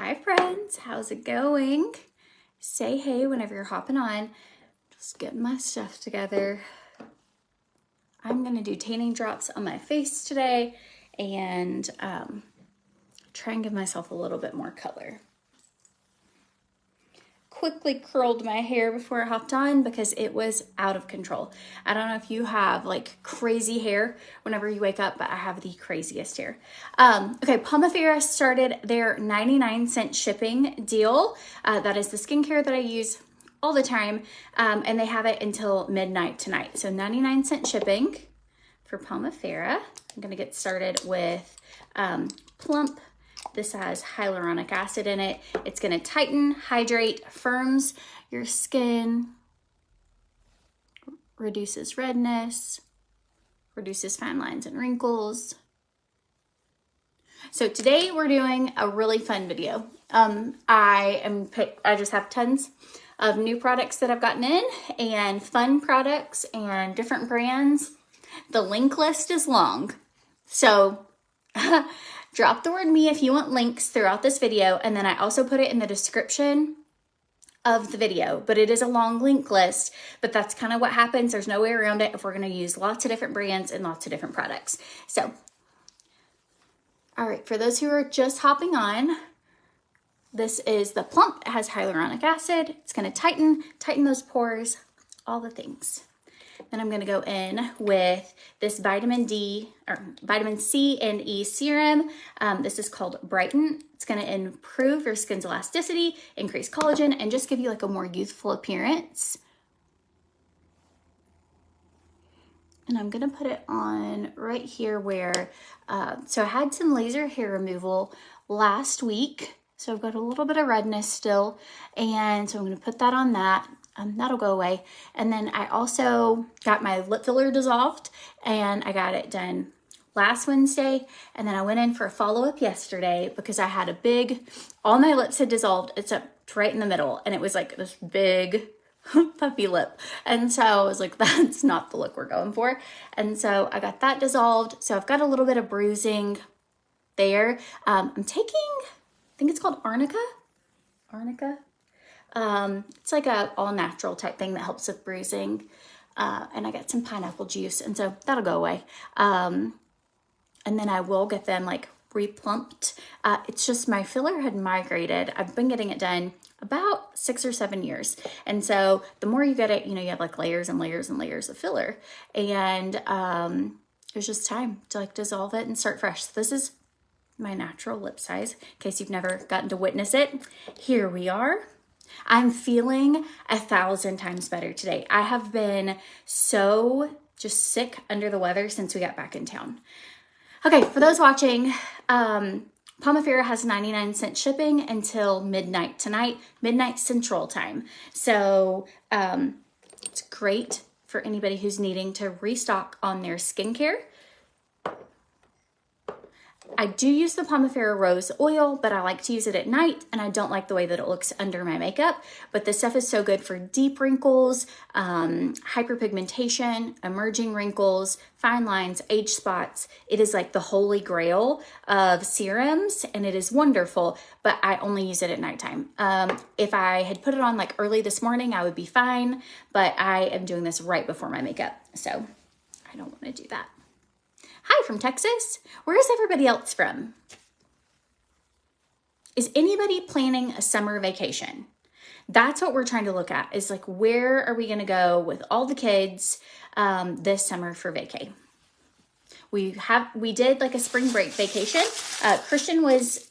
Hi friends, how's it going? Say hey whenever you're hopping on. Just getting my stuff together. I'm gonna do tanning drops on my face today and try and give myself a little bit more color. Quickly curled my hair before I hopped on because it was out of control. I don't know if you have like crazy hair whenever you wake up, but I have the craziest hair. Okay, Pomifera started their 99-cent shipping deal. That is the skincare that I use all the time, and they have it until midnight tonight. So 99-cent shipping for Pomifera. I'm gonna get started with Plump. This has hyaluronic acid in it. It's gonna tighten, hydrate, firms your skin, reduces redness, reduces fine lines and wrinkles. So today we're doing a really fun video. I just have tons of new products that I've gotten in and fun products and different brands. The link list is long, so drop the word me if you want links throughout this video, and then I also put it in the description of the video, but it is a long link list, but that's kind of what happens. There's no way around it if we're going to use lots of different brands and lots of different products. So, all right, for those who are just hopping on, this is the Plump. It has hyaluronic acid. It's going to tighten those pores, all the things. Then I'm going to go in with this vitamin C and E serum. This is called Brighten. It's going to improve your skin's elasticity, increase collagen, and just give you like a more youthful appearance. And I'm going to put it on right here where, so I had some laser hair removal last week. So I've got a little bit of redness still. And so I'm going to put that on that. That'll go away. And then I also got my lip filler dissolved, and I got it done last Wednesday. And then I went in for a follow-up yesterday because I had all my lips had dissolved except right in the middle. And it was like this big puppy lip. And so I was like, that's not the look we're going for. And so I got that dissolved. So I've got a little bit of bruising there. I'm taking, I think it's called Arnica. It's like a all natural type thing that helps with bruising. And I got some pineapple juice, and so that'll go away. And then I will get them like replumped. It's just my filler had migrated. I've been getting it done about 6 or 7 years. And so the more you get it, you have like layers and layers and layers of filler. And it was just time to like dissolve it and start fresh. So this is my natural lip size, in case you've never gotten to witness it. Here we are. I'm feeling 1,000 times better today. I have been so just sick under the weather since we got back in town. Okay, for those watching, Pomifera has 99-cent shipping until midnight tonight, midnight Central Time. So it's great for anybody who's needing to restock on their skincare. I do use the Pomifera Rose Oil, but I like to use it at night, and I don't like the way that it looks under my makeup. But this stuff is so good for deep wrinkles, hyperpigmentation, emerging wrinkles, fine lines, age spots. It is like the holy grail of serums, and it is wonderful, but I only use it at nighttime. If I had put it on like early this morning, I would be fine, but I am doing this right before my makeup, so I don't want to do that. Hi from Texas. Where is everybody else from? Is anybody planning a summer vacation? That's what we're trying to look at, is like, where are we going to go with all the kids this summer for vacay? We did like a spring break vacation. Christian was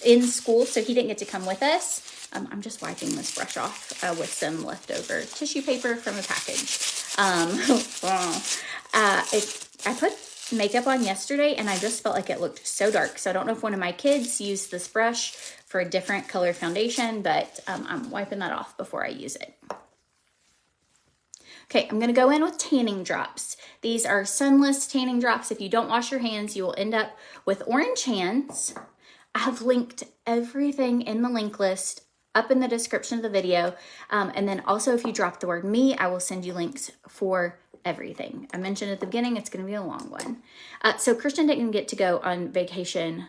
in school, so he didn't get to come with us. I'm just wiping this brush off with some leftover tissue paper from a package. I put makeup on yesterday, and I just felt like it looked so dark. So I don't know if one of my kids used this brush for a different color foundation, but I'm wiping that off before I use it. Okay, I'm gonna go in with tanning drops. These are sunless tanning drops. If you don't wash your hands, you will end up with orange hands. I have linked everything in the link list up in the description of the video. And then also, if you drop the word me, I will send you links for everything. I mentioned at the beginning, it's going to be a long one. So Christian didn't get to go on vacation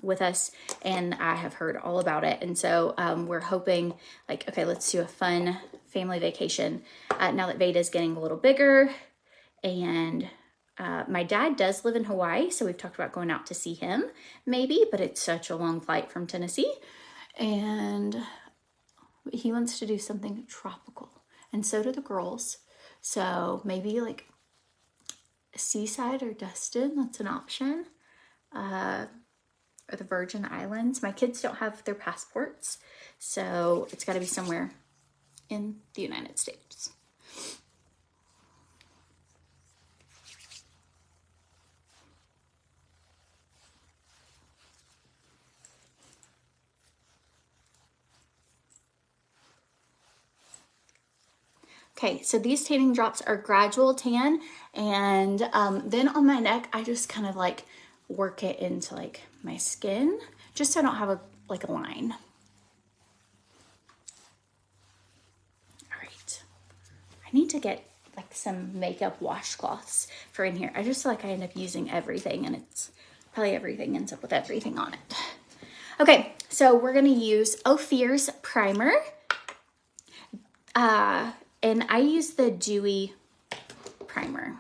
with us, and I have heard all about it. And so we're hoping, like, okay, let's do a fun family vacation now that Veda's getting a little bigger. And my dad does live in Hawaii, so we've talked about going out to see him maybe, but it's such a long flight from Tennessee. And he wants to do something tropical, and so do the girls. So maybe like Seaside or Destin, that's an option. Or the Virgin Islands. My kids don't have their passports, so it's got to be somewhere in the United States. Okay, so these tanning drops are gradual tan, and then on my neck, I just kind of like work it into like my skin, just so I don't have a line. All right, I need to get like some makeup washcloths for in here. I just feel like I end up using everything, and it's probably everything ends up with everything on it. Okay, so we're gonna use OFIR's primer. And I use the Dewy primer.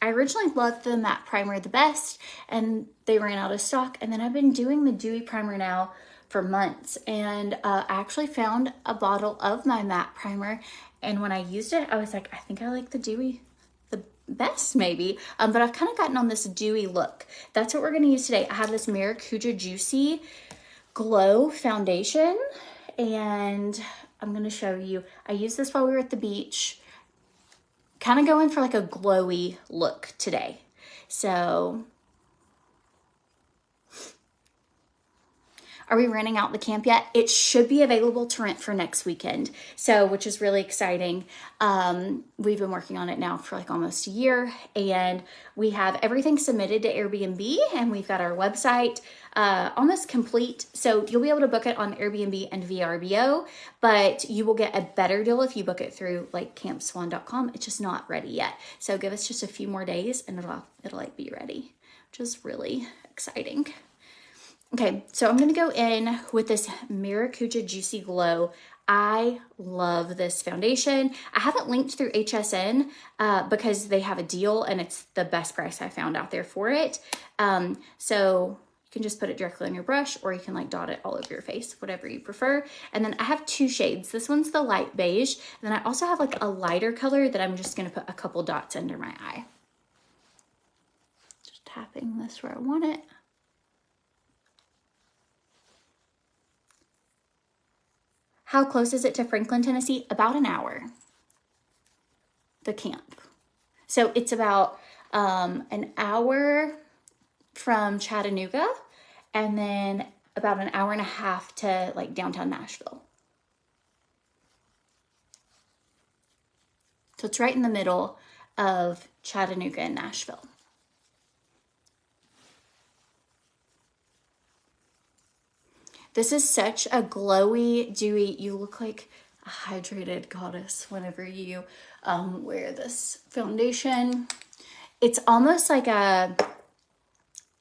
I originally loved the matte primer the best, and they ran out of stock. And then I've been doing the Dewy primer now for months. And I actually found a bottle of my matte primer. And when I used it, I was like, I think I like the Dewy the best maybe. But I've kind of gotten on this Dewy look. That's what we're going to use today. I have this Maracuja Juicy Glow Foundation. And I'm going to show you. I used this while we were at the beach. Kind of going for like a glowy look today. So, are we renting out the camp yet? It should be available to rent for next weekend. So, which is really exciting. We've been working on it now for like almost a year, and we have everything submitted to Airbnb, and we've got our website almost complete. So you'll be able to book it on Airbnb and VRBO, but you will get a better deal if you book it through like campswan.com. It's just not ready yet. So give us just a few more days and it'll like be ready, which is really exciting. Okay, so I'm gonna go in with this Maracuja Juicy Glow. I love this foundation. I have it linked through HSN because they have a deal and it's the best price I found out there for it. So you can just put it directly on your brush, or you can like dot it all over your face, whatever you prefer. And then I have two shades. This one's the light beige. And then I also have like a lighter color that I'm just gonna put a couple dots under my eye. Just tapping this where I want it. How close is it to Franklin, Tennessee? About an hour, the camp. So it's about an hour from Chattanooga, and then about an hour and a half to like downtown Nashville. So it's right in the middle of Chattanooga and Nashville. This is such a glowy, dewy, you look like a hydrated goddess whenever you wear this foundation. It's almost like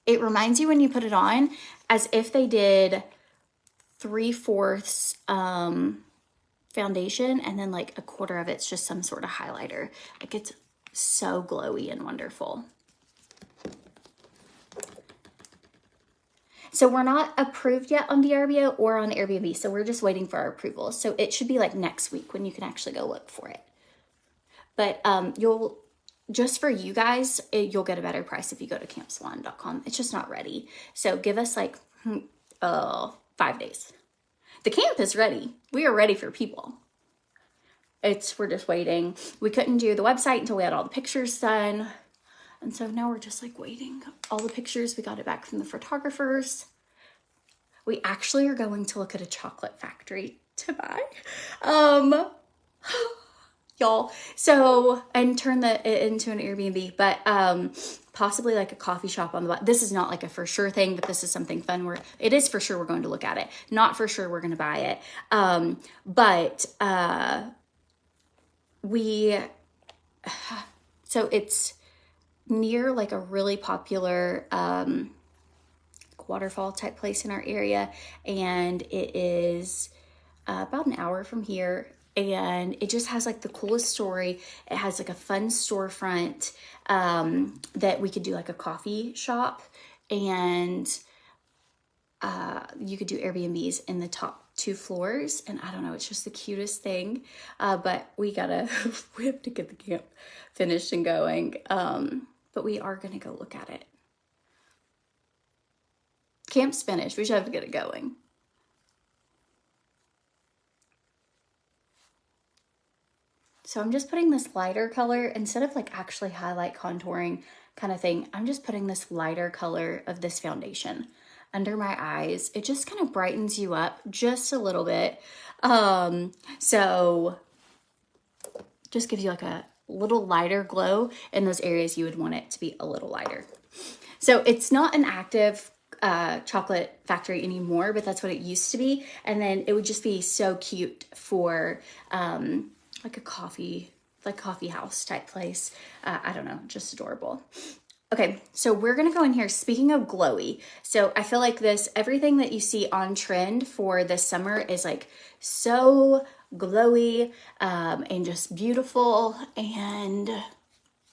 it reminds you when you put it on as if they did 3/4 foundation and then like a quarter of it's just some sort of highlighter. Like it's so glowy and wonderful. So we're not approved yet on VRBO or on Airbnb, so we're just waiting for our approval. So it should be like next week when you can actually go look for it. But you'll, just for you guys, you'll get a better price if you go to campswan.com. It's just not ready. So give us like 5 days. The camp is ready. We are ready for people. We're just waiting. We couldn't do the website until we had all the pictures done. And so now we're just like waiting. All the pictures, we got it back from the photographers. We actually are going to look at a chocolate factory to buy. Y'all. So, and turn it into an Airbnb, but possibly like a coffee shop on the bottom. This is not like a for sure thing, but this is something fun it is for sure we're going to look at it. Not for sure we're going to buy it. So near like a really popular waterfall type place in our area, and it is about an hour from here, and it just has like the coolest story. It has like a fun storefront that we could do like a coffee shop, and you could do Airbnbs in the top 2 floors, and I don't know, it's just the cutest thing. But we have to get the camp finished and going. But we are gonna go look at it. Camp's finished, we should have to get it going. So I'm just putting this lighter color, instead of like actually highlight contouring kind of thing, I'm just putting this lighter color of this foundation under my eyes. It just kind of brightens you up just a little bit. So just gives you like a little lighter glow in those areas you would want it to be a little lighter. So it's not an active chocolate factory anymore, but that's what it used to be. And then it would just be so cute for like a coffee house type place. I don't know, just adorable. Okay, so we're gonna go in here. Speaking of glowy, so I feel like everything that you see on trend for this summer is like so glowy and just beautiful, and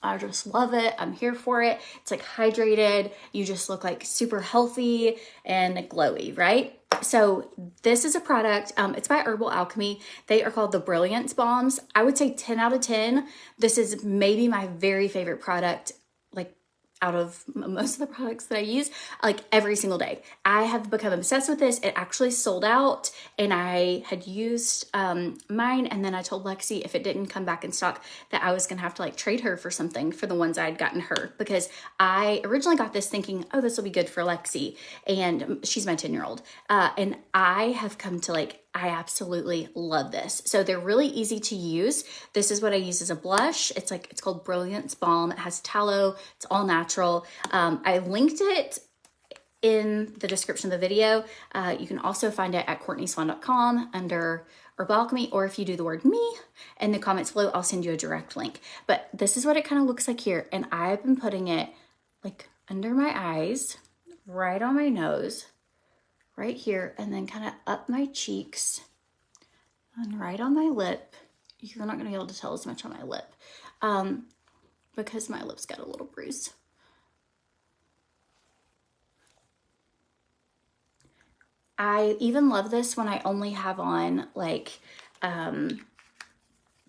I just love it. I'm here for it. It's like hydrated. You just look like super healthy and glowy, right? So this is a product, it's by Herbal Alchemy. They are called the Brilliance Balms. I would say 10 out of 10. This is maybe my very favorite product, like out of most of the products that I use, like every single day. I have become obsessed with this. It actually sold out, and I had used mine, and then I told Lexi if it didn't come back in stock that I was gonna have to like trade her for something for the ones I had gotten her, because I originally got this thinking, oh, this will be good for Lexi, and she's my 10-year-old, and I have come to like, I absolutely love this. So they're really easy to use. This is what I use as a blush. It's called Brilliance Balm. It has tallow. It's all natural. I linked it in the description of the video. You can also find it at CORTNEYSWANN.com under Herbal Alchemy, or if you do the word me in the comments below, I'll send you a direct link. But this is what it kind of looks like here. And I've been putting it like under my eyes, right on my nose, right here, and then kind of up my cheeks and right on my lip. You're not gonna be able to tell as much on my lip because my lips got a little bruise. I even love this when I only have on like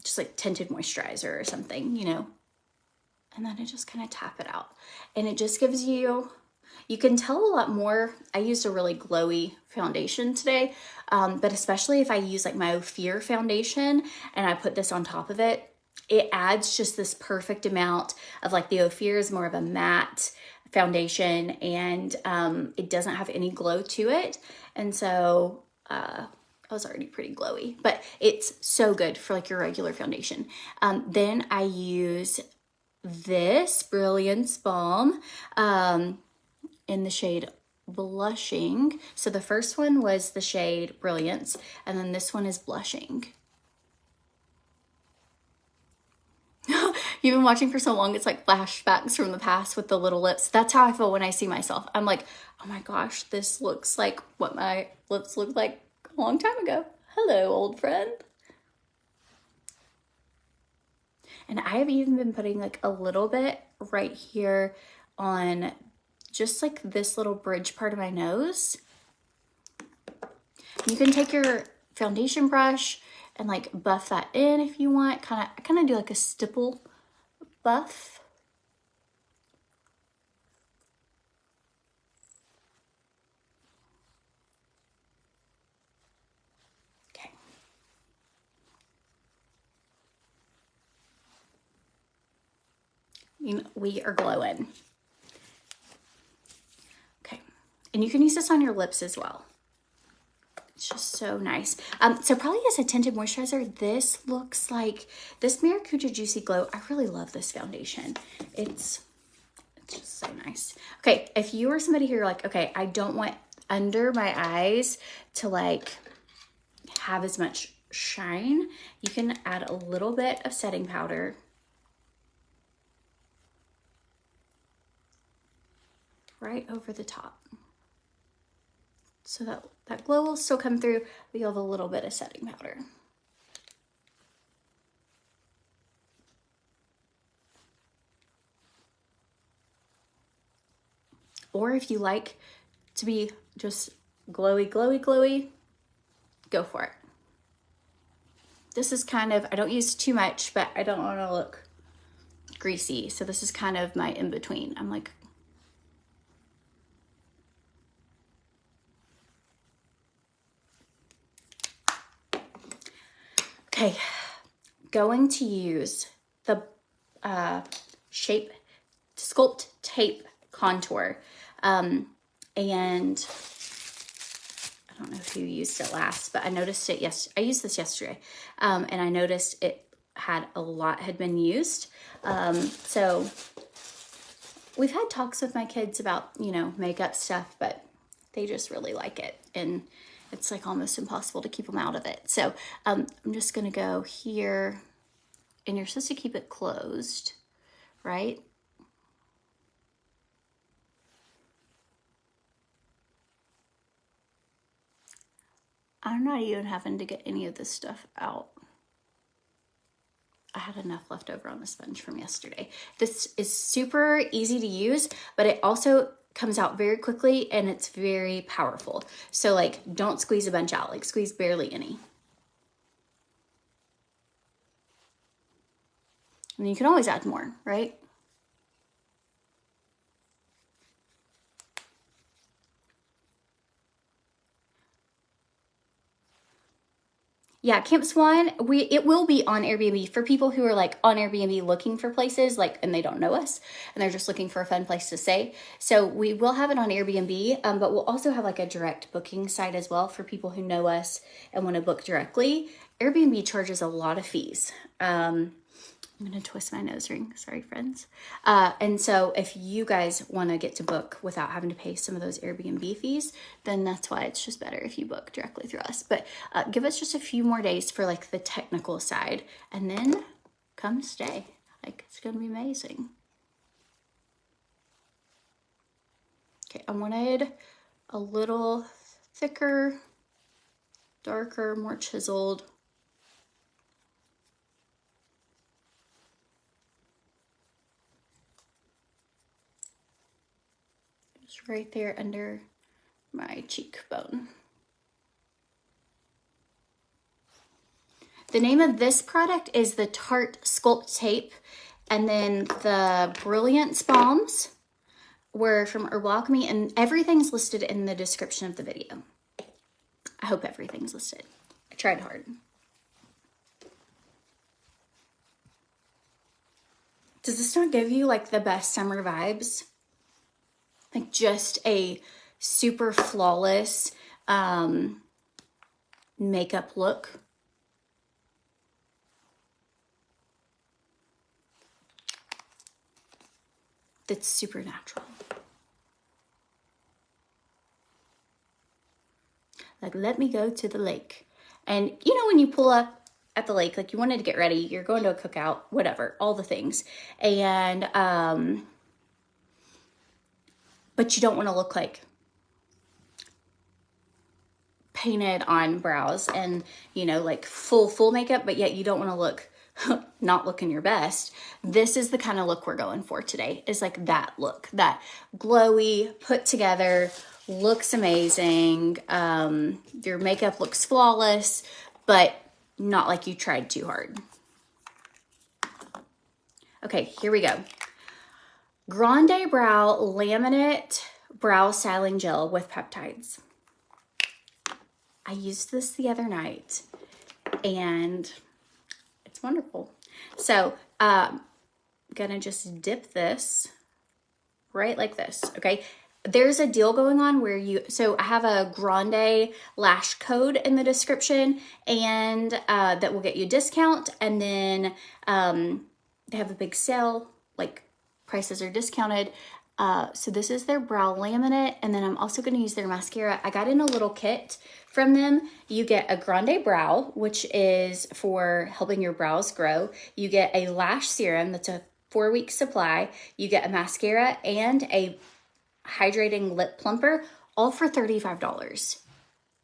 just like tinted moisturizer or something, you know, and then I just kind of tap it out, and it just gives you, you can tell a lot more. I used a really glowy foundation today, but especially if I use like my OFIR foundation and I put this on top of it, it adds just this perfect amount of like, the OFIR is more of a matte foundation, and it doesn't have any glow to it. And so I was already pretty glowy, but it's so good for like your regular foundation. Then I use this Brilliance Balm in the shade Blushing. So the first one was the shade Brilliance, and then this one is Blushing. You've been watching for so long, it's like flashbacks from the past with the little lips. That's how I feel when I see myself. I'm like, oh my gosh, this looks like what my lips looked like a long time ago. Hello, old friend. And I have even been putting like a little bit right here on just like this little bridge part of my nose. You can take your foundation brush and like buff that in if you want. Kind of do like a stipple buff. Okay. We are glowing. Okay. And you can use this on your lips as well. It's just so nice. So probably as a tinted moisturizer, this looks like this Maracuja Juicy Glow. I really love this foundation. It's just so nice. Okay, if you are somebody who you're like, okay, I don't want under my eyes to like have as much shine, you can add a little bit of setting powder. right over the top. So that glow will still come through, but you'll have a little bit of setting powder. Or if you like to be just glowy, glowy, glowy, go for it. This is kind of, I don't use too much, but I don't want to look greasy. So this is kind of my in-between. I'm like, okay, going to use the Sculpt Tape Contour. And I don't know if you used it last, but I noticed it, I used this yesterday. And I noticed it had been used. So we've had talks with my kids about, you know, makeup stuff, but they just really like it. And it's like almost impossible to keep them out of it. So I'm just gonna go here, and you're supposed to keep it closed, right? I'm not even having to get any of this stuff out. I had enough left over on the sponge from yesterday. This is super easy to use, but it also comes out very quickly and it's very powerful. So like, don't squeeze a bunch out, like squeeze barely any. And you can always add more, right? Yeah, Camp Swan, it will be on Airbnb for people who are like on Airbnb looking for places, like, and they don't know us and they're just looking for a fun place to stay. So we will have it on Airbnb, but we'll also have like a direct booking site as well for people who know us and want to book directly. Airbnb charges a lot of fees. I'm gonna twist my nose ring, sorry friends. And so if you guys wanna get to book without having to pay some of those Airbnb fees, then that's why it's just better if you book directly through us. But give us just a few more days for like the technical side, and then come stay. Like, it's gonna be amazing. Okay, I wanted a little thicker, darker, more chiseled. Right there under my cheekbone. The name of this product is the Tarte Sculpt Tape, and then the Brilliance Balms were from Herbal Alchemy, and everything's listed in the description of the video. I hope everything's listed. I tried hard. Does this not give you like the best summer vibes? Like just a super flawless makeup look. That's super natural. Like, let me go to the lake. And you know, when you pull up at the lake, like you wanted to get ready, you're going to a cookout, whatever, all the things. And, but you don't want to look like painted on brows and, you know, like full makeup, but yet you don't want to look not looking your best. This is the kind of look we're going for today, is like that look, that glowy, put together, looks amazing. Your makeup looks flawless, but not like you tried too hard. Okay, here we go. Grande Brow Laminate Brow Styling Gel with Peptides. I used this the other night and it's wonderful. So I'm gonna just dip this right like this, okay? There's a deal going on where so I have a Grande Lash code in the description, and that will get you a discount, and then they have a big sale, like prices are discounted. So this is their brow laminate, and then I'm also going to use their mascara. I got in a little kit from them. You get a Grande Brow, which is for helping your brows grow. You get a lash serum that's a 4-week supply. You get a mascara and a hydrating lip plumper, all for $35.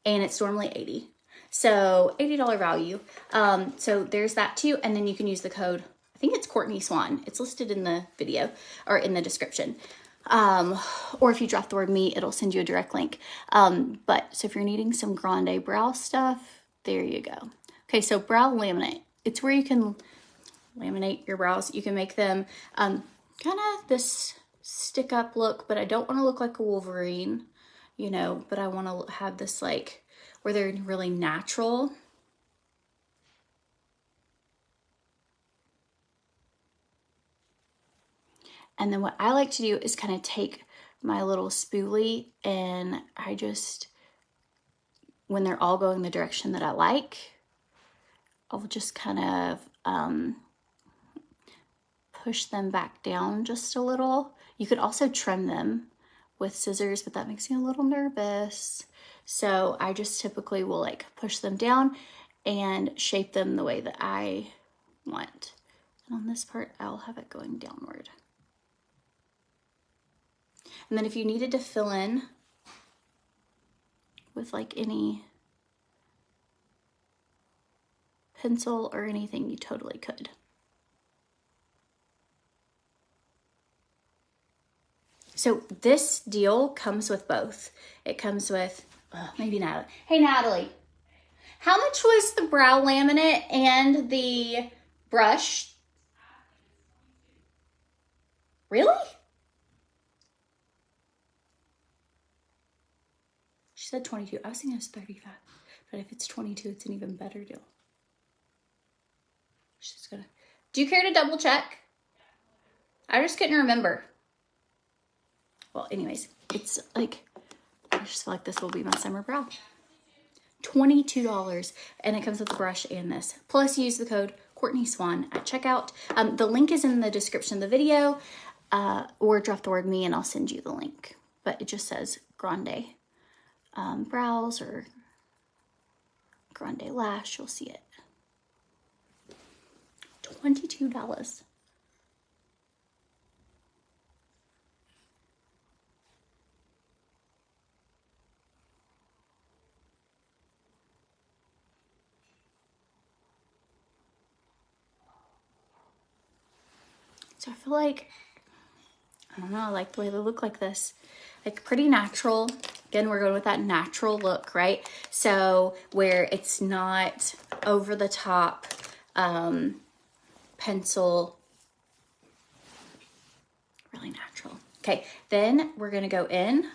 And it's normally $80. So $80 value. So there's that too. And then you can use the code, I think it's CORTNEYSWANN. It's listed in the video or in the description. Or if you drop the word me, it'll send you a direct link. So if you're needing some Grande brow stuff, there you go. Okay, so brow laminate. It's where you can laminate your brows. You can make them kind of this stick up look, but I don't want to look like a Wolverine, you know, but I want to have this like where they're really natural. And then what I like to do is kind of take my little spoolie and I just, when they're all going the direction that I like, I'll just kind of push them back down just a little. You could also trim them with scissors, but that makes me a little nervous. So I just typically will like push them down and shape them the way that I want. And on this part, I'll have it going downward. And then if you needed to fill in with like any pencil or anything, you totally could. So this deal comes with both. It comes with, maybe Natalie. Hey, Natalie, how much was the brow laminate and the brush? Really? She said 22. I was thinking it was 35. But if it's 22, it's an even better deal. She's gonna. Do you care to double check? I just couldn't remember. Well, anyways, it's like, I just feel like this will be my summer brow. $22, and it comes with the brush and this. Plus, use the code CORTNEYSWANN at checkout. The link is in the description of the video, or drop the word me and I'll send you the link. But it just says Grande brows or Grande lash. You'll see it. $22. So I feel like, I don't know, I like the way they look like this. Like pretty natural. Again, we're going with that natural look, right? So where it's not over the top pencil, really natural. Okay, then we're gonna go in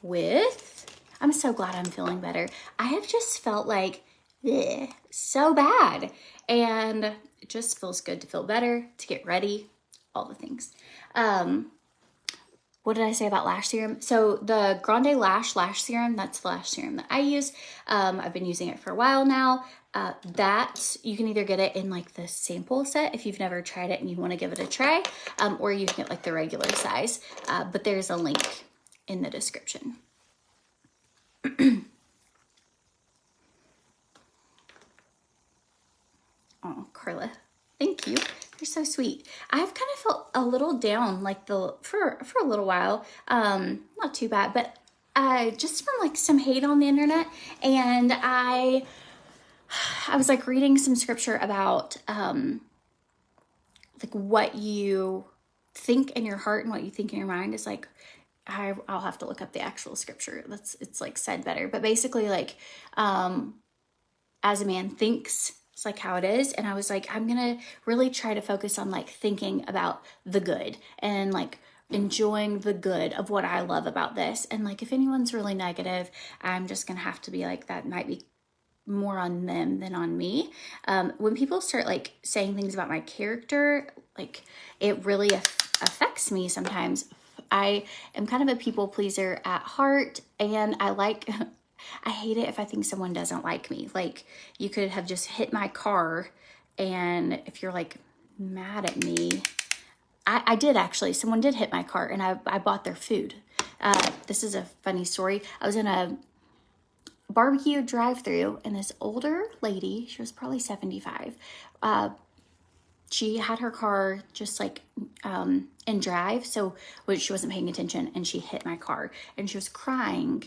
with, I'm so glad I'm feeling better. I have just felt like, bleh, so bad. And it just feels good to feel better, to get ready, all the things. What did I say about lash serum? So the Grande Lash Serum, that's the lash serum that I use. I've been using it for a while now. That you can either get it in like the sample set if you've never tried it and you want to give it a try, or you can get like the regular size. But there's a link in the description. Oh, Carla, thank you. You're so sweet. I've kind of felt a little down like for a little while. Not too bad, but just from like some hate on the internet. And I was like reading some scripture about like what you think in your heart and what you think in your mind is like, I'll have to look up the actual scripture. It's like said better, but basically like as a man thinks, it's like how it is. And I was like, I'm gonna really try to focus on like thinking about the good and like enjoying the good of what I love about this. And like if anyone's really negative, I'm just gonna have to be like, that might be more on them than on me. When people start like saying things about my character, like it really affects me sometimes. I am kind of a people pleaser at heart, and I hate it if I think someone doesn't like me. Like you could have just hit my car, and if you're like mad at me, I did actually, someone did hit my car and I bought their food. This is a funny story. I was in a barbecue drive-through and this older lady, she was probably 75. she had her car just like in drive, so when she wasn't paying attention, and she hit my car, and she was crying,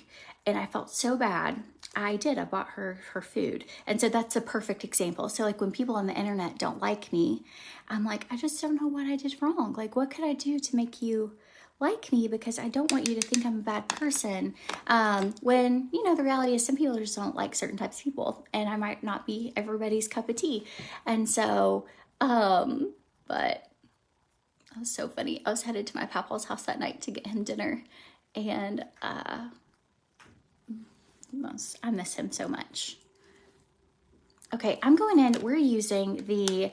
and I felt so bad. I bought her food. And so that's a perfect example. So like when people on the internet don't like me, I'm like, I just don't know what I did wrong. Like, what could I do to make you like me? Because I don't want you to think I'm a bad person. When, you know, the reality is some people just don't like certain types of people, and I might not be everybody's cup of tea. And so, but it was so funny. I was headed to my papa's house that night to get him dinner, and I miss him so much. Okay, I'm going in. We're using the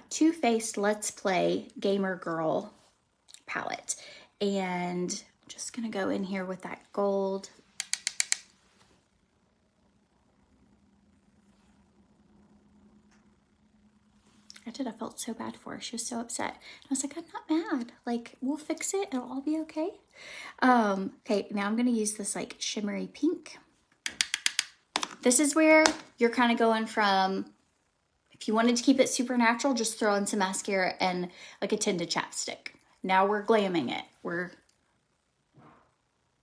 Too Faced Let's Play Gamer Girl palette, and I'm just gonna go in here with that gold. I felt so bad for her. She was so upset. And I was like, I'm not mad. Like, we'll fix it. It'll all be okay. Okay, now I'm going to use this like shimmery pink. This is where you're kind of going from, if you wanted to keep it super natural, just throw in some mascara and like a tinted chapstick. Now we're glamming it.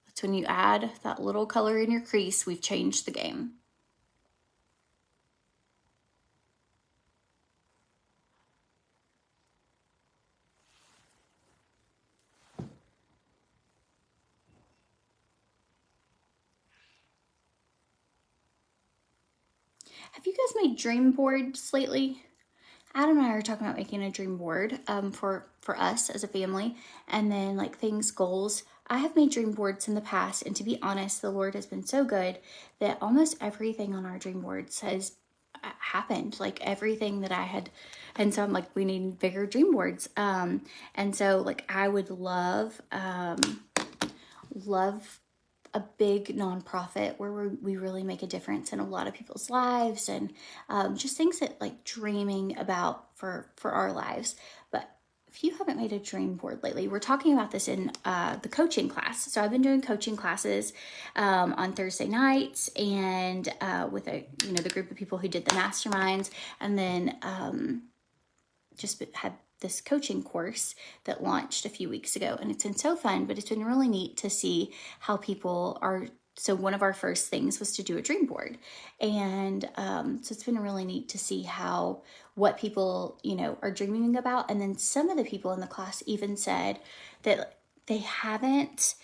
That's when you add that little color in your crease. We've changed the game. Have you guys made dream boards lately? Adam and I are talking about making a dream board for us as a family, and then like things, goals. I have made dream boards in the past, and to be honest, the Lord has been so good that almost everything on our dream boards has happened, like everything that I had. And so I'm like, we need bigger dream boards. And so like I would love a big nonprofit where we really make a difference in a lot of people's lives, and just things that like dreaming about for our lives. But if you haven't made a dream board lately, we're talking about this in the coaching class. So I've been doing coaching classes on Thursday nights, and with the group of people who did the masterminds, and then just had this coaching course that launched a few weeks ago, and it's been so fun. But it's been really neat to see how people are. So one of our first things was to do a dream board, and so it's been really neat to see what people are dreaming about. And then some of the people in the class even said that they haven't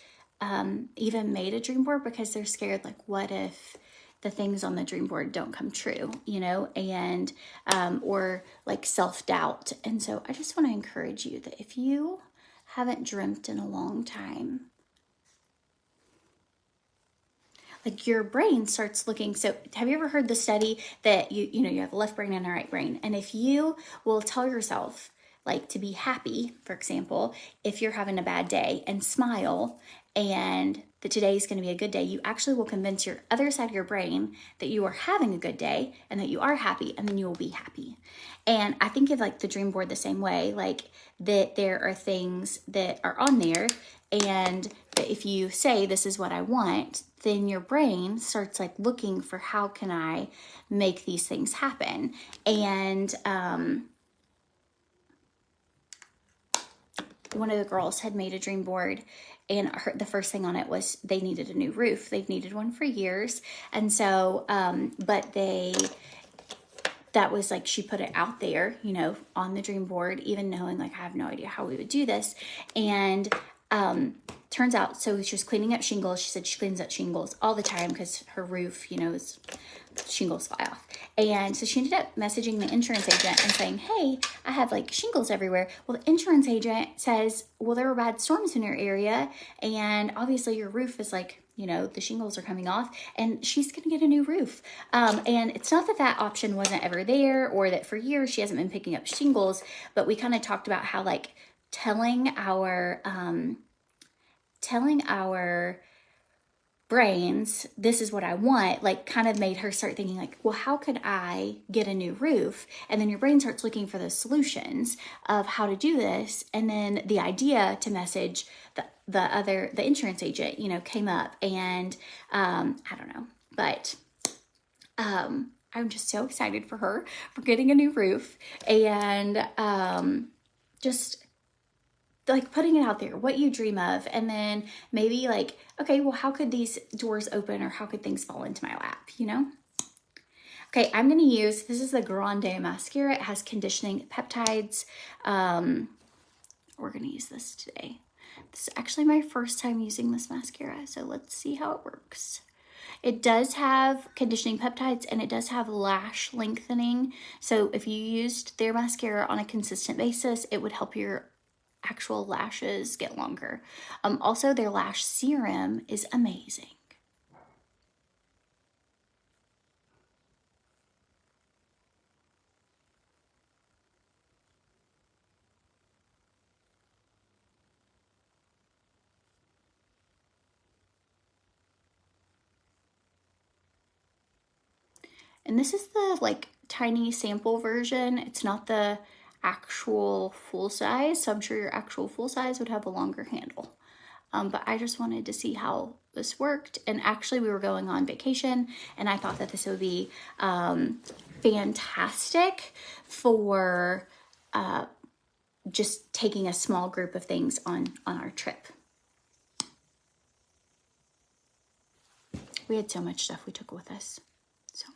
even made a dream board because they're scared, like, what if the things on the dream board don't come true, and or like self-doubt. And so I just want to encourage you that if you haven't dreamt in a long time, like your brain starts looking. So have you ever heard the study that you have a left brain and a right brain? And if you will tell yourself, like, to be happy, for example, if you're having a bad day, and smile, and that today is going to be a good day, you actually will convince your other side of your brain that you are having a good day and that you are happy, and then you will be happy. And I think of like the dream board the same way, like that there are things that are on there, and that if you say, this is what I want, then your brain starts like looking for, how can I make these things happen? And one of the girls had made a dream board, and the first thing on it was they needed a new roof. They've needed one for years. And so, but that was like, she put it out there, on the dream board, even knowing like, I have no idea how we would do this. And turns out, so she was cleaning up shingles. She said she cleans up shingles all the time because her roof, shingles fly off. And so she ended up messaging the insurance agent and saying, hey, I have like shingles everywhere. Well, the insurance agent says, well, there were bad storms in your area, and obviously your roof is like, the shingles are coming off, and she's going to get a new roof. And it's not that option wasn't ever there, or that for years she hasn't been picking up shingles, but we kind of talked about how like telling our brains, this is what I want, like kind of made her start thinking like, well, how could I get a new roof? And then your brain starts looking for the solutions of how to do this. And then the idea to message the insurance agent, came up, and I don't know, but I'm just so excited for her for getting a new roof, and just like putting it out there, what you dream of, and then maybe like, okay, well, how could these doors open, or how could things fall into my lap, you know? Okay, I'm gonna use, this is the Grande mascara. It has conditioning peptides. We're gonna use this today. This is actually my first time using this mascara, so let's see how it works. It does have conditioning peptides, and it does have lash lengthening. So if you used their mascara on a consistent basis, it would help your actual lashes get longer. Also, their lash serum is amazing. And this is the like tiny sample version. It's not the actual full size, so I'm sure your actual full size would have a longer handle. But I just wanted to see how this worked. And actually we were going on vacation, and I thought that this would be fantastic for just taking a small group of things on our trip. We had so much stuff we took with us, so much.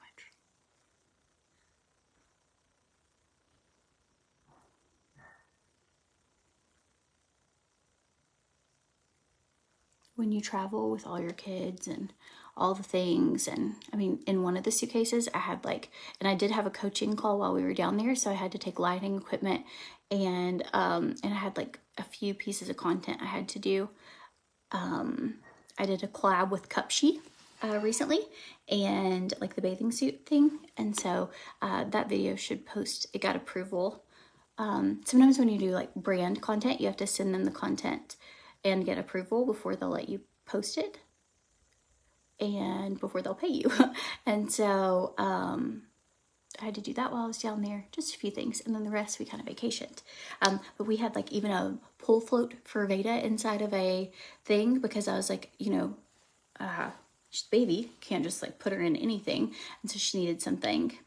When you travel with all your kids and all the things, and I mean, in one of the suitcases I had like, and I did have a coaching call while we were down there, so I had to take lighting equipment, and I had like a few pieces of content I had to do. I did a collab with Cupshe recently, and like the bathing suit thing, and so that video should post. It got approval. Sometimes when you do like brand content, you have to send them the content and get approval before they'll let you post it, and before they'll pay you. And so I had to do that while I was down there, just a few things, and then the rest we kind of vacationed. But we had like even a pull float for Veda inside of a thing, because I was like, you know, she's a baby, can't just like put her in anything, and so she needed something.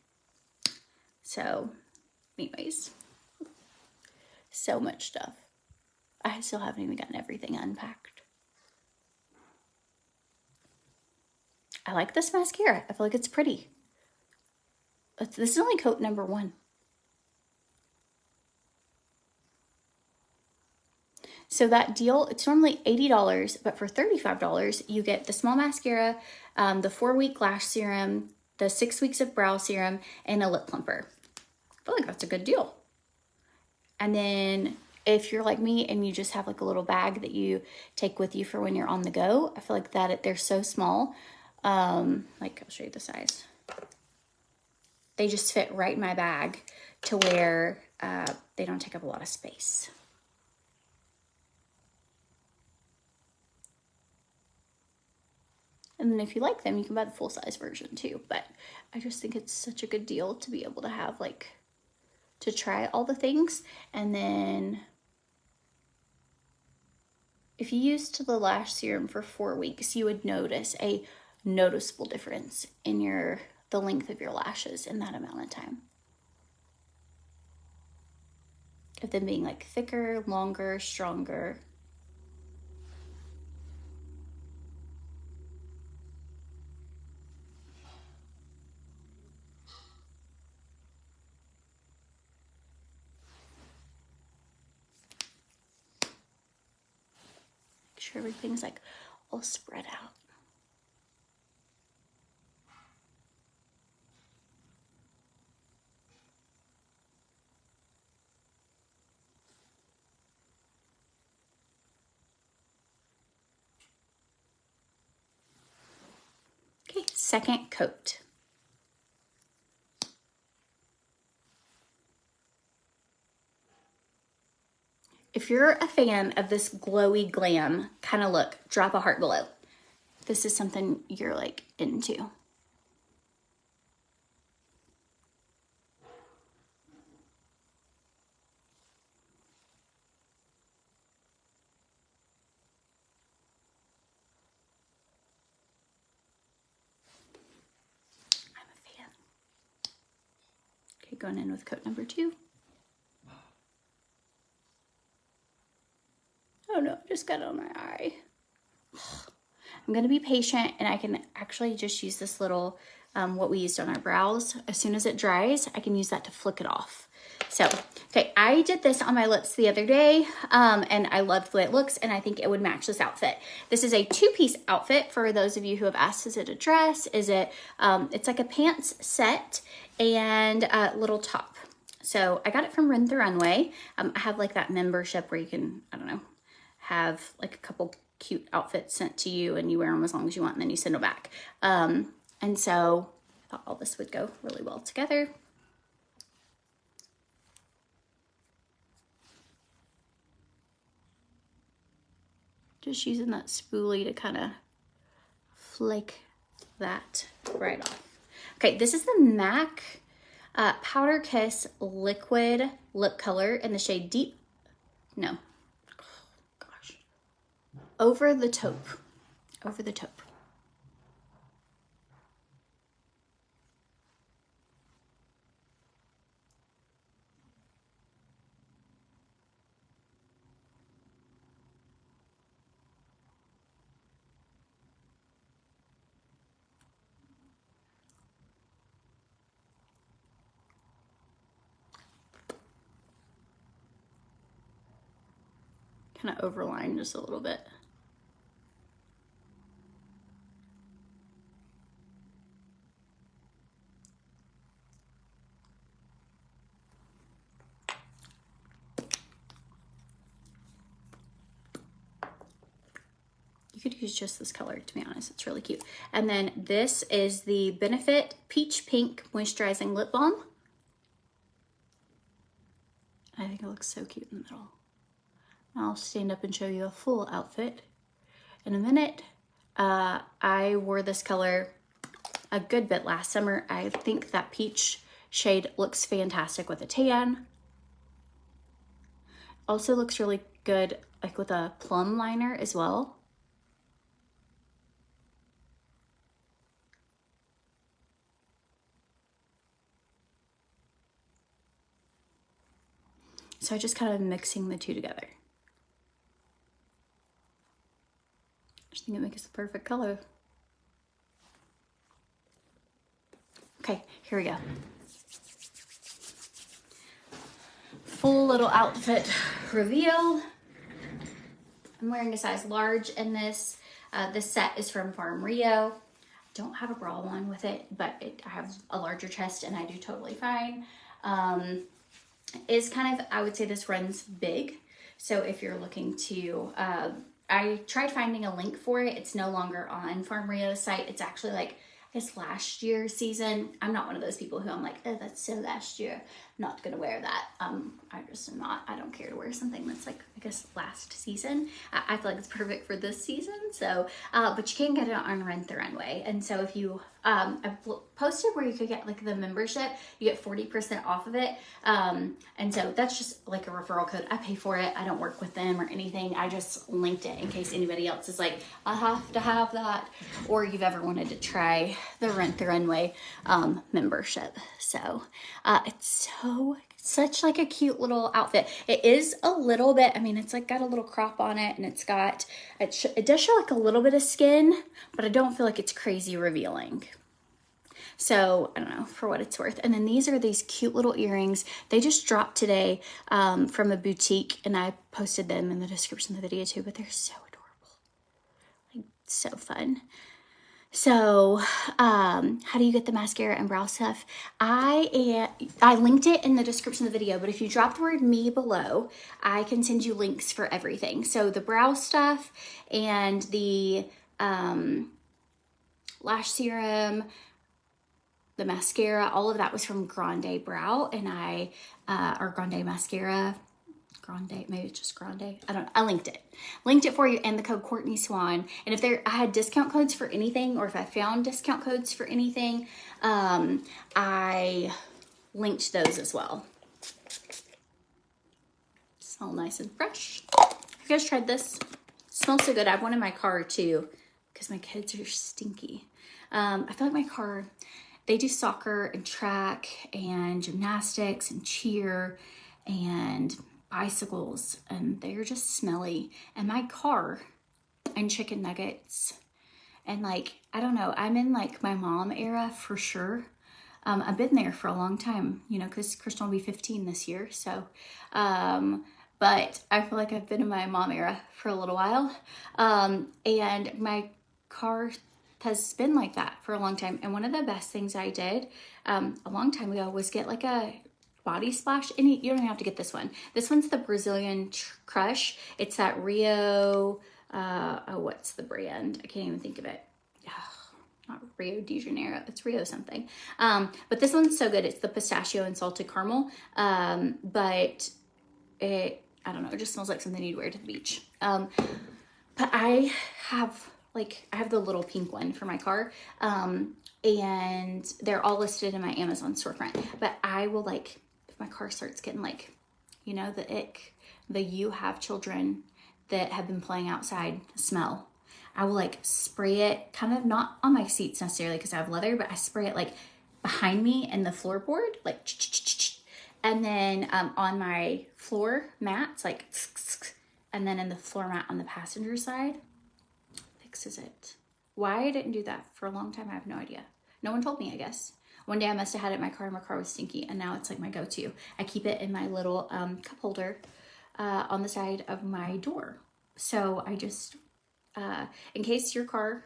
So anyways, so much stuff. I still haven't even gotten everything unpacked. I like this mascara. I feel like it's pretty. This is only coat number 1. So that deal, it's normally $80, but for $35, you get the small mascara, the 4-week lash serum, the 6 weeks of brow serum, and a lip plumper. I feel like that's a good deal. And then if you're like me and you just have like a little bag that you take with you for when you're on the go, I feel like that they're so small. Like I'll show you the size. They just fit right in my bag to where they don't take up a lot of space. And then if you like them, you can buy the full-size version too. But I just think it's such a good deal to be able to have like, to try all the things. And then if you used the lash serum for 4 weeks, you would notice a noticeable difference in the length of your lashes in that amount of time. Of them being like thicker, longer, stronger. Make sure everything's like all spread out. Okay, second coat. If you're a fan of this glowy glam kind of look, drop a heart below. This is something you're like into. I'm a fan. Okay, going in with coat number 2. Oh no, I just got it on my eye. I'm gonna be patient, and I can actually just use this little, what we used on our brows. As soon as it dries, I can use that to flick it off. So, okay, I did this on my lips the other day, and I loved the way it looks, and I think it would match this outfit. This is a 2-piece outfit for those of you who have asked, is it a dress? Is it, it's like a pants set and a little top. So I got it from Rent the Runway. I have like that membership where you can, I don't know, have like a couple cute outfits sent to you and you wear them as long as you want and then you send them back. And so I thought all this would go really well together. Just using that spoolie to kind of flake that right off. Okay, this is the MAC Powder Kiss Liquid Lip Color in the shade Over the Taupe. Over the Taupe. Kind of overline just a little bit. You could use just this color, to be honest. It's really cute. And then this is the Benefit Peach Pink Moisturizing Lip Balm. I think it looks so cute in the middle. I'll stand up and show you a full outfit in a minute. I wore this color a good bit last summer. I think that peach shade looks fantastic with a tan. Also looks really good like with a plum liner as well. So I just kind of mixing the two together. I just think it makes the perfect color. Okay, here we go. Full little outfit reveal. I'm wearing a size large in this. This set is from Farm Rio. Don't have a bra on with it, but I have a larger chest and I do totally fine. Is kind of, I would say this runs big. So if you're looking to, I tried finding a link for it. It's no longer on Farm Rio's site. It's actually like, I guess last year's season. I'm not one of those people who I'm like, oh, that's so last year. I'm not gonna wear that. I just am not, I don't care to wear something that's like, I guess last season. I feel like it's perfect for this season. So, but you can get it on Rent the Runway. And so if you, I posted where you could get like the membership, you get 40% off of it. And so that's just like a referral code. I pay for it. I don't work with them or anything. I just linked it in case anybody else is like, I have to have that. Or you've ever wanted to try the Rent the Runway membership. So it's such like a cute little outfit. It is a little bit, I mean, it's like got a little crop on it and it's got, it does show like a little bit of skin, but I don't feel like it's crazy revealing. So I don't know, for what it's worth. And then these are these cute little earrings. They just dropped today from a boutique and I posted them in the description of the video too, but they're so adorable. Like so fun. So, how do you get the mascara and brow stuff? I linked it in the description of the video, but if you drop the word me below, I can send you links for everything. So the brow stuff and the lash serum, the mascara, all of that was from Grande Brow, and or Grande Mascara. Grande, maybe it's just Grande. I don't know. I linked it for you, and the code CORTNEYSWANN. And if I had discount codes for anything, or if I found discount codes for anything, I linked those as well. Smell nice and fresh. Have you guys tried this? It smells so good. I have one in my car too, because my kids are stinky. I feel like my car, they do soccer and track and gymnastics and cheer and bicycles, and they're just smelly. And my car and chicken nuggets, and like, I don't know, I'm in like my mom era for sure. I've been there for a long time, you know, because Christian will be 15 this year. So, but I feel like I've been in my mom era for a little while. And my car has been like that for a long time. And one of the best things I did a long time ago was get like a body splash. And you don't have to get this one. This one's the Brazilian Crush. It's that Rio, oh, what's the brand? I can't even think of it. Not Rio de Janeiro, it's Rio something. But this one's so good. It's the pistachio and salted caramel. But I don't know, it just smells like something you'd wear to the beach. But I have the little pink one for my car. And they're all listed in my Amazon storefront. But I will like, if my car starts getting like, you know, the ick, you have children that have been playing outside smell. I will like spray it kind of not on my seats necessarily because I have leather, but I spray it like behind me in the floorboard, like, and then on my floor mats, like, and then in the floor mat on the passenger side, fixes it. Why I didn't do that for a long time, I have no idea. No one told me, I guess. One day I must have had it in my car and my car was stinky, and now it's like my go-to. I keep it in my little cup holder on the side of my door. So I just, in case your car,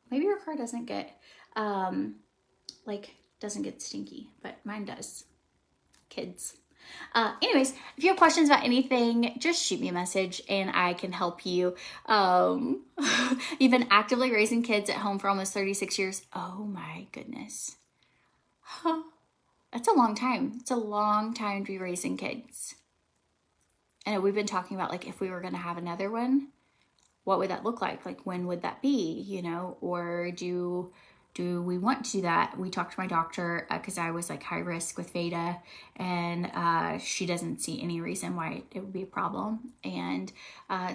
maybe your car doesn't get, doesn't get stinky, but mine does. Kids. Anyways, if you have questions about anything, just shoot me a message and I can help you. You've been actively raising kids at home for almost 36 years. Oh my goodness. Huh. That's a long time. It's a long time to be raising kids. And we've been talking about like if we were going to have another one, what would that look like? Like when would that be, you know, or do we want to do that? We talked to my doctor because I was like high risk with Veda, and she doesn't see any reason why it would be a problem. And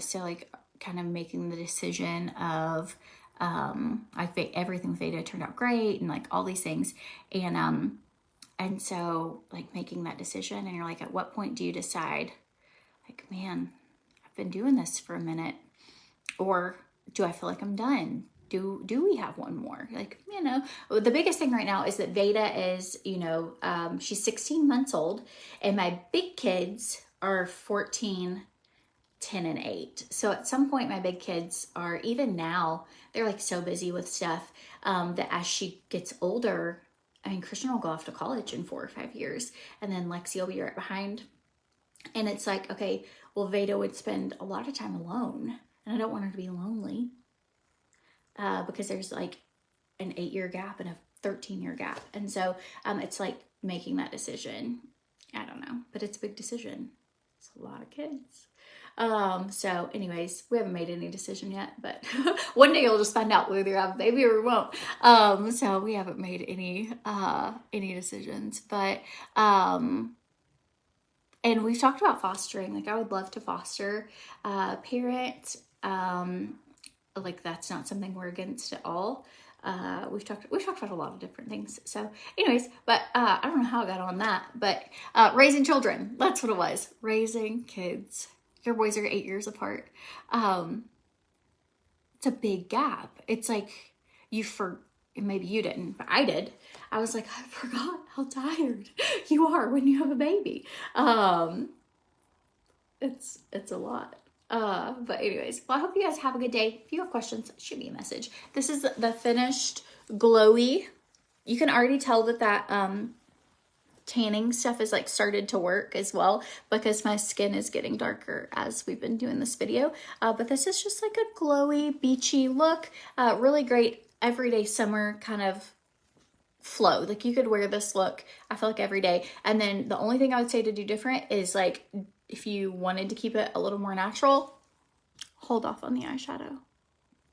so like kind of making the decision of everything with Veda turned out great and like all these things. And so like making that decision, and you're like, at what point do you decide like, man, I've been doing this for a minute, or do I feel like I'm done? Do we have one more? Like, you know, the biggest thing right now is that Veda is, you know, she's 16 months old, and my big kids are 14, 10, and 8. So at some point, my big kids are, even now, they're like so busy with stuff that as she gets older, I mean, Christian will go off to college in 4 or 5 years, and then Lexi will be right behind. And it's like, okay, well, Veda would spend a lot of time alone, and I don't want her to be lonely. Because there's like an 8-year gap and a 13-year gap. And so it's like making that decision. I don't know, but it's a big decision. It's a lot of kids. So anyways, we haven't made any decision yet, but one day you'll just find out whether you have a baby or won't. So we haven't made any decisions, but, and we've talked about fostering. Like I would love to foster parent. Like that's not something we're against at all. We've talked about a lot of different things. So anyways, but I don't know how I got on that, but raising children, that's what it was. Raising kids. Your boys are 8 years apart. It's a big gap. It's like maybe you didn't, but I did. I was like, I forgot how tired you are when you have a baby. It's a lot. But anyways, well, I hope you guys have a good day. If you have questions, shoot me a message. This is the finished glowy. You can already tell that tanning stuff is like started to work as well, because my skin is getting darker as we've been doing this video. But this is just like a glowy, beachy look. Really great everyday summer kind of flow. Like you could wear this look, I feel like, every day. And then the only thing I would say to do different is like, if you wanted to keep it a little more natural, hold off on the eyeshadow.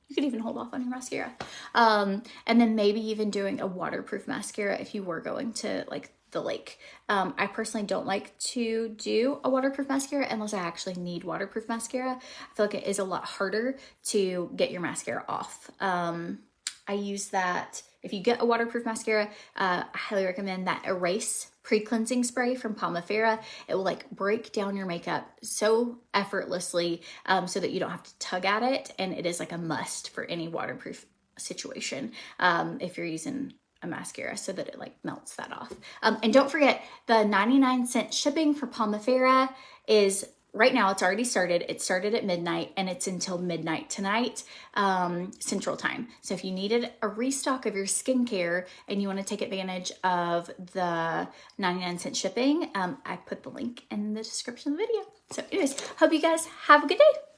You could even hold off on your mascara. And then maybe even doing a waterproof mascara if you were going to like the lake. I personally don't like to do a waterproof mascara unless I actually need waterproof mascara. I feel like it is a lot harder to get your mascara off. I use that if you get a waterproof mascara, I highly recommend that Erase pre-cleansing spray from Pomifera. It will like break down your makeup so effortlessly, so that you don't have to tug at it. And it is like a must for any waterproof situation, if you're using a mascara, so that it like melts that off. And don't forget, the 99-cent shipping for Pomifera is right now. It's already started. It started at midnight and it's until midnight tonight, Central Time. So if you needed a restock of your skincare and you want to take advantage of the 99-cent shipping, I put the link in the description of the video. So anyways, hope you guys have a good day.